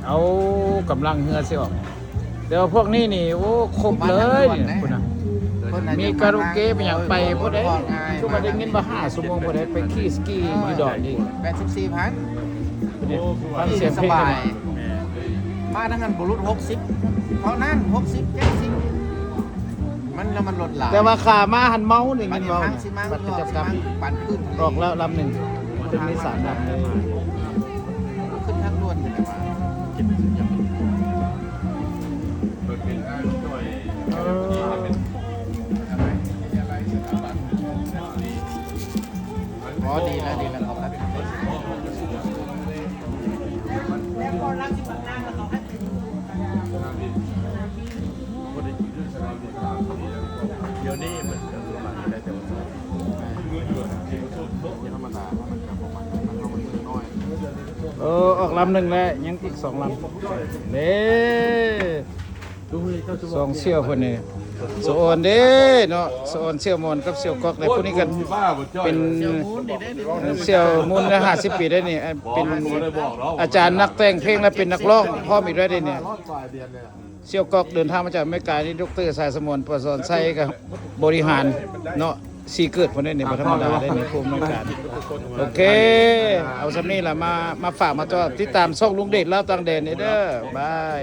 เอากำลังเฮือสิออกเดี๋ยวพวกนี้นี่โอ้ครบเลยนี่คุณน่ะมีคาราโอเกะเป็นอย่างไปพวกใดคือมาได้เงินมา5 ชั่วโมงพวกใดไปขี่สกีอยู่ดอกนี่ 84,000 เนี่ยฟังเสียงเพ ส ลง บา ได้ ย ไหม มาทั้งนั้นบุรุษ60เพราะนั้น60 70มันแล้วมันลดหลาย แต่ว่าขามาหันเมาหนึ่ง บั เงิ ด น นี้ เมา ทางสิมา บัตรประจำกรรม ปั่นขึ้น ออกแล้วลำหนึ่งถึงมี3 ลำ ขึ้นทางด่วนไปเลยว่า อ๋อดีแล้วเขาครับเดี๋ยวนี้มันจะมาได้แต่ว่า ธรรมดามันจะประมาณมันเอามันน้อย ออกลำหนึ่งแล้วยังอีก2 ลำเด้สองเสี่ยวคนนี้โซอนเด้เนาะโซอนเสี่ยวมอนกับเสี่ยวกอกในพวกนี้กันเป็นเสี่ยวมูลละ50 ปีได้นี่เป็นอาจารย์นักแต่งเพลงและเป็นนักร้องพร้อมอีกด้วยได้เนี่ยเสี่ยวกอกเดินทางมาจากอเมริกานี่ดรสายสมรประสอนไส้กับบริหารเนาะสีเกิดคนนี้เนี่ยธรรมดาได้ในภูมิในการโอเคเอาสำนี้ล่ะมาฝากมาจอดติดตามช่องลุงเดชเล่าต่างแดนนี่เด้อบาย